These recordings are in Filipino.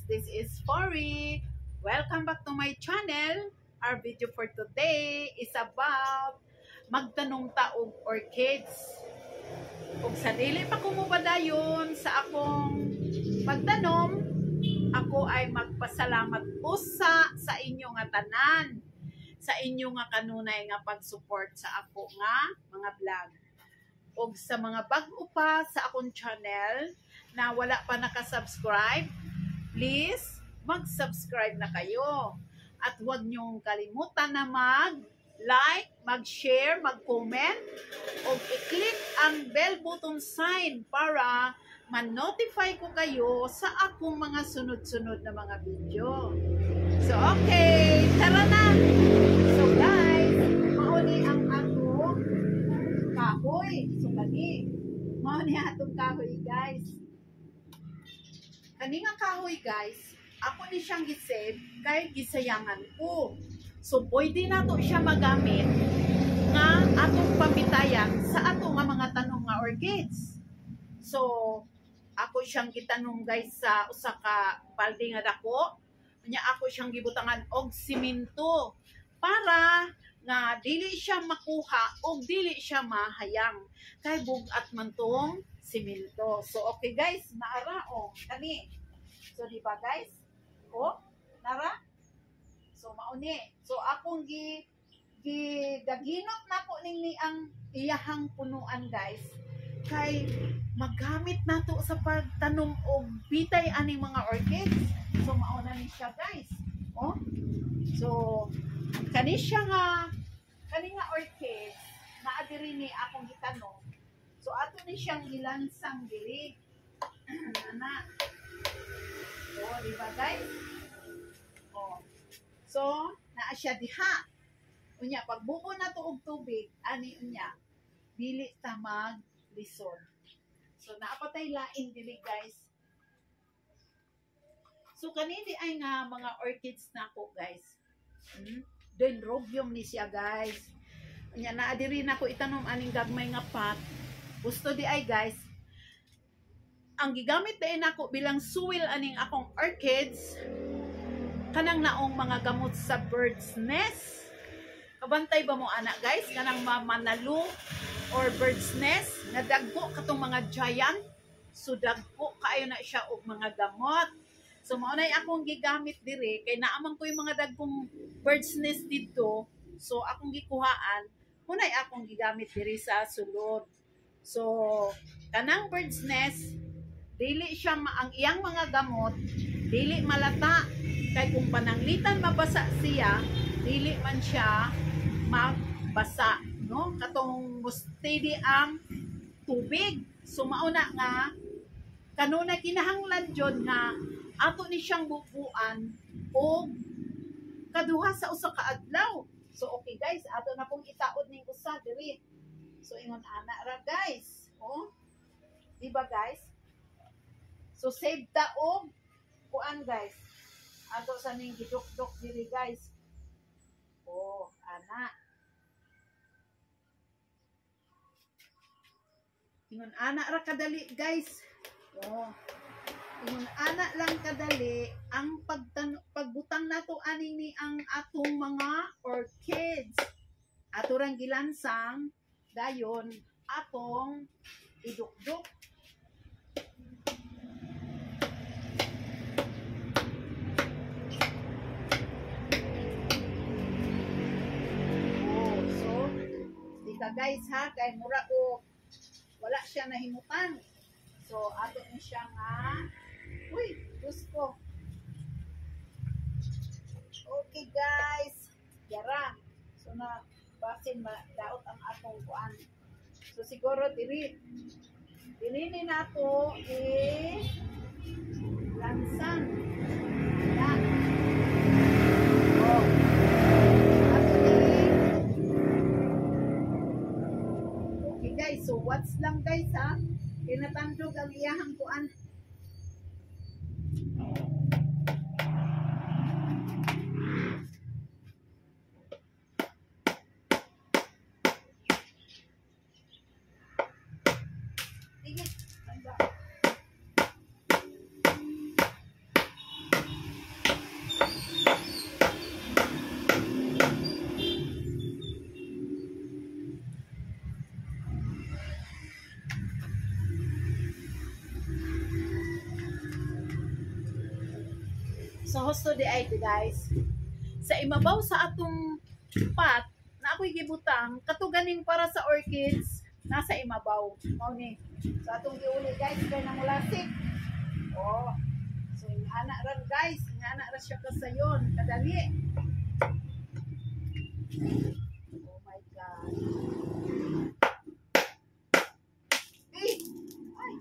this is Fori. Welcome back to my channel. Our video for today is about magtanong taog orchids. Kung sa dili pa kumubadayon sa akong pagtanom, ako ay magpasalamat usa sa inyo nga tanan, sa inyo nga kanunay nga pag-support sa ako nga mga vlog. O sa mga bago pa sa akong channel na wala pa nakasubscribe, please mag-subscribe na kayo. At huwag niyong kalimutan na mag-like, mag-share, mag-comment, o i-click ang bell button sign para ma-notify ko kayo sa akong mga sunod-sunod na mga video. So, okay, tara na! So guys, mauni ang akong kahoy. So, mauni atong kahoy guys. Kani nga kahoy guys, ako ni siyang gisave kay gisayangan ko. So pwede na to siya magamit nga atong pamitayan sa ato nga mga tanong nga orchids. So ako siyang gitanong guys sa usa ka balde nga dako. Nya ako siyang gibutangan og simento para nga dili siya makuha o dili siya mahayang kay bugat man tong simento. So okay guys, naara o kani. So di ba guys? O nara. So mauni. So akong daginot nako ning ang iyahang punuan guys. Kay magamit nato sa pagtanom og bitay aning mga orchids. So mauna ni siya guys. O. So kani siya nga orchids naa diri ni akong gitanom. So ato ni siyang ilansang diri. Ana. O, di ba guys? O. So, naa siya diha. Unya pagbuo na to og tubig, ani unya dili ta mag-lisod. So naapatay lain dili guys. So kanini ay nga mga orchids nako guys. Dendrobium ni siya guys. Unya naa diri nako itanom aning gagmay nga pot. Gusto di ay guys, ang gigamit din ako bilang soil aning akong orchids, kanang naong mga gamot sa bird's nest. Kabantay ba mo anak guys, kanang manalo or bird's nest, nga dagko katong mga giant, so dagko kaayo na siya og mga gamot. So maunay akong gigamit diri, kay naaman ko yung mga dagkong bird's nest dito, so akong gikuhaan, hunay akong gigamit diri sa sulod. So, kanang bird's nest, dili siya ang iyang mga gamot, dili malata. Kay kung pananglitan mabasa siya, dili man siya magbasa, no? Katong steady ang tubig. So, mauna nga, kanuna kinahanglan jud nga, ato ni siyang bubuan o kaduha sa usa ka adlaw. So, okay guys, ato na pong itaod ning usa diri. So, ingon ana ra guys. Oh. Diba guys? So, save taog. Kuan guys. Ato sa ning giduk-duk diri guys. Oh, ana. Ingon ana ra kadali guys. Oh. Ingon ana lang kadali ang pagbutang nato ani ni ang atong mga orchids. Ato rang gilansang dayon atong idukduk. Oh, so dika guys ha, kay mura o wala siya nahimutan. So ato ni siya nga. Uy, gusto. Okay guys, yara. So na basin daot ang atong kuan. So siguro diri ni nato lansang. Ya. Oh. Okay guys, so what's lang guys ha? Kinatandog ang iyahang kuan. Sige, So husto di ay guys. Sa imabaw sa atong pot na ako'y gibutang katuganing para sa orchids nasa imabaw. Mao ni. So atong giuli guys kay namulasik. Oh. So ingana ran guys, ingana ra siya kasayon, kadali. Oh my god. Hey. Ay.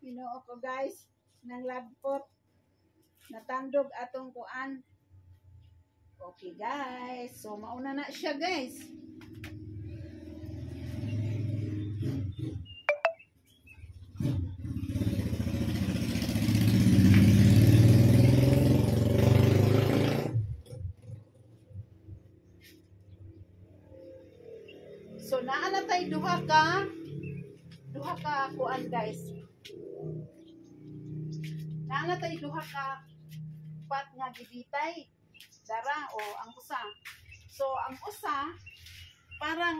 Ginoo ko guys, nang lagpot. Natandog atong kuan. Okay guys, so mauna na siya guys. So naa na tay duha ka kuan guys. Naa na tay duha ka pat nga gibitay. Dara o ang usa. So ang usa para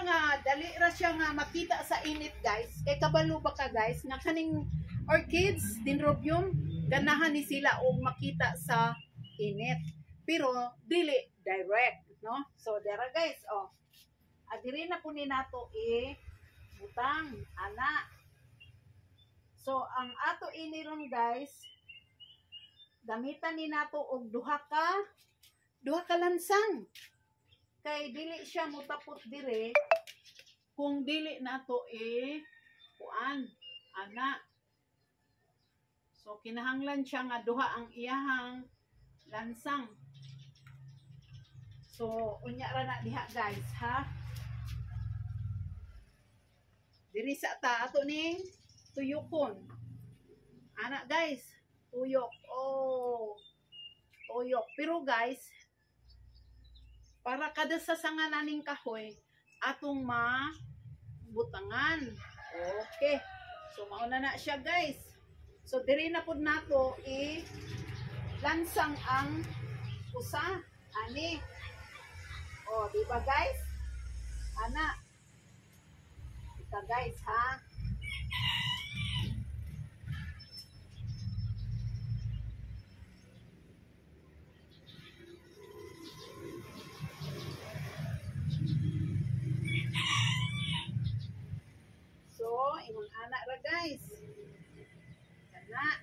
nga dali ra siya nga makita sa init guys. Kay kabalo ba ka guys nga kaning orchids dendrobium ganahan ni sila og makita sa init. Pero dili direct, no? So dara guys, oh. Adiri na po ni nato butang ana. So ang ato iniron guys, gamitan ni nato og duha ka lansang. Kay dili siya mutapot dire kung dili nato kuan ana. So kinahanglan siya nga duha ang iyahang lansang. So unya ra na diha guys ha. Diri sa ta ato ning tuyokon. Ana guys, tuyok. Oh. Tuyok. Pero guys, para kada sa sangananing kahoy atong mabutangan. Okay. So mauna na siya guys. So diri na pud nato lansang ang usa ani. Oh, di ba guys? Ana. Ika guys ha. So, imong anak ra guys. Kana.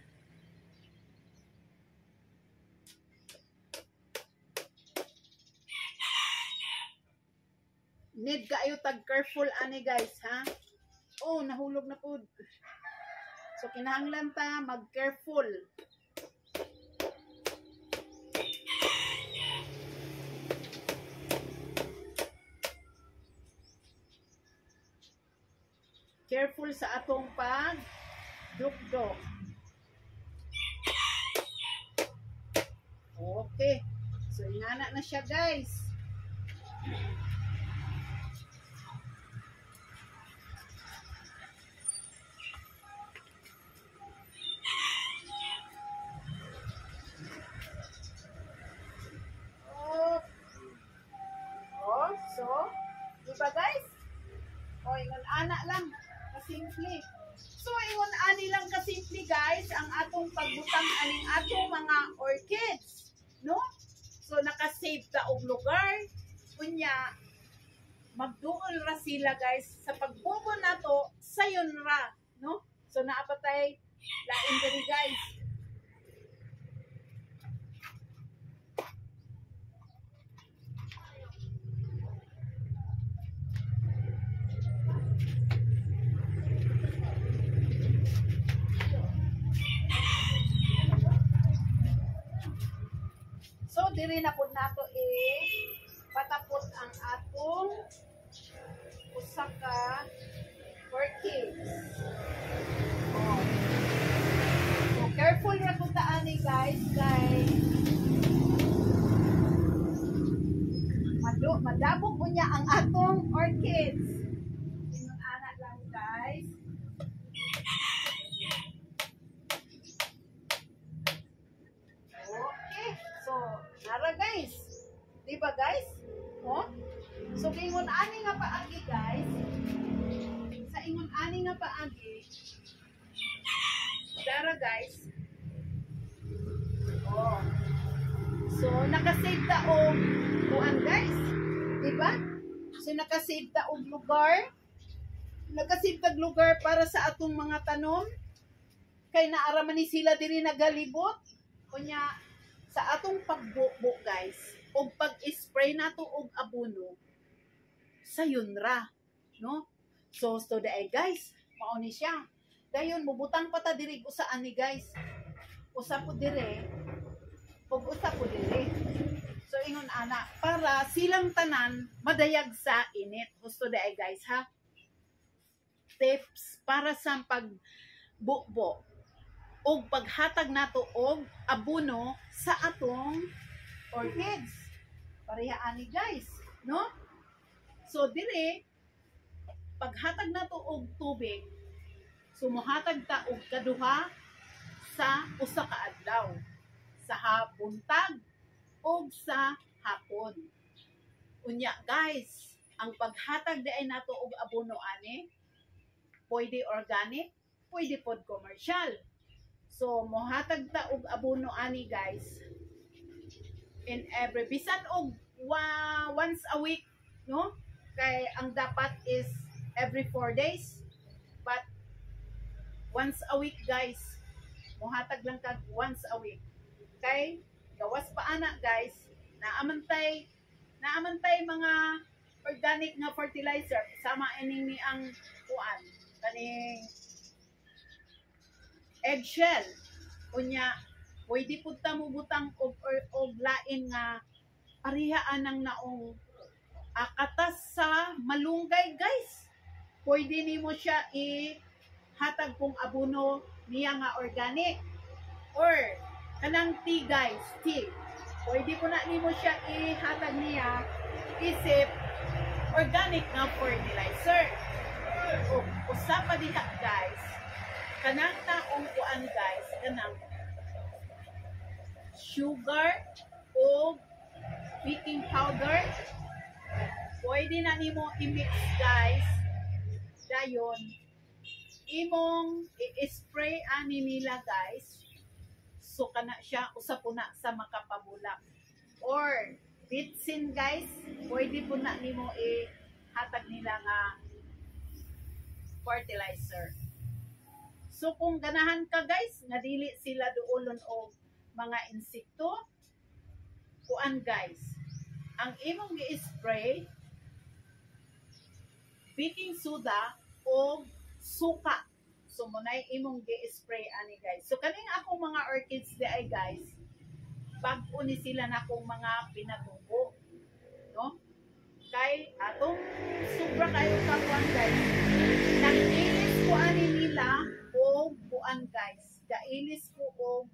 Need kayo tag careful ani guys ha. Oh, nahulog na pud. So kinahanglan ta mag careful. Careful sa atong pag dugdog. Okay. So ingana na siya guys. So, diba guys? O, ingon ana lang, kasimple. So, ingon ani lang kasimple guys, ang atong pagbutang aning atong mga orchids. No? So, nakasave ta og lugar. Kunya, magduol ra sila guys. Sa pagbubo nato, sayon ra. No? So, naapatay lain diri guys. So, diri na po nato patapot ang atong usa ka orchids. Oh. So, careful ra po taani guys, kay madabog po niya ang atong orchids. Inong ana lang guys. Okay. So, nara guys. Diba guys? Oh? So ingon ani nga paagi guys. Sa ingon ani nga paagi. Dara guys. Oh. So naka-save ta og kuan guys. Diba? So naka-save ta og lugar. Naka-save tag lugar para sa atong mga tanom. Kay naaraman ni sila diri nagalibot. Kunya sa atong pagbubo guys, og pag-spray nato og abono, sayon ra, no? So today guys, mao ni siya. Dayon mubutang pa ta diri usaan ni guys. Usa po dire, ug usa po dire. So ingon ana para silang tanan madayag sa init. Gusto day guys ha. Tips para sa pagbubo og paghatag nato og abono sa atong orchids. Pareha ani guys, no? So dire paghatag nato og tubig, sumuhatag ta og kaduha sa usa ka adlaw, sa buntag og sa hapon. Unya guys, ang paghatag diay nato og abono ani, pwede organic, pwede pod commercial. So, mohatag ta og abono ani guys in every bisan og once a week, no? Kay ang dapat is every 4 days. But once a week guys, mohatag lang kag once a week. Kay gawas pa ana guys, naamantay mga organic nga fertilizer sama ini ang kuan kaning eggshell. Unya, pwede po ta mo butang og lain nga parihaan ng naong akatas sa malunggay guys. Pwede nimo siya ihatag kung abono niya nga organic. Or kanang tea guys, tea. Pwede po na nimo siya ihatag niya isip organic nga fertilizer. O usa pa diha guys, kanang taong kuan guys, kanang sugar o baking powder, pwede na nimo i-mix guys. Dayon imong i-spray ani nila guys. So kana siya usa po na sa makapabulak. Or bitsin guys, pwede po na nimo ihatag nila nga fertilizer. So kung ganahan ka guys, nga dili sila duolon og mga insekto, kuan guys, ang imong gi-spray baking soda o suka. So munay imong gi-spray ani guys. So kaning akong mga orchids di ay guys, bag-o ni sila na akong mga pinatubo, no? Kay atong sobra kayo kakuan guys. Nag-ilis ko ani nila o kuan guys, gailis ko og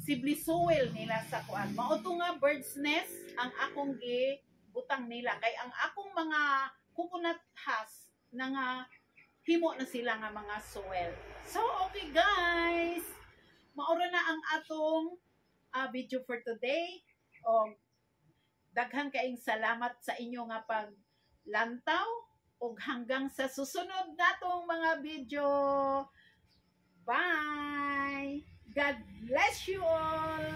sibli soil nila sa kuan. Mao to nga bird's nest ang akong gibutang nila kay ang akong mga coconut husk na nga himo na sila nga mga soil. So okay guys, maura na ang atong video for today. Daghang kaayong salamat sa inyo nga paglantaw ug hanggang sa susunod natong mga video. Bye! God bless you all!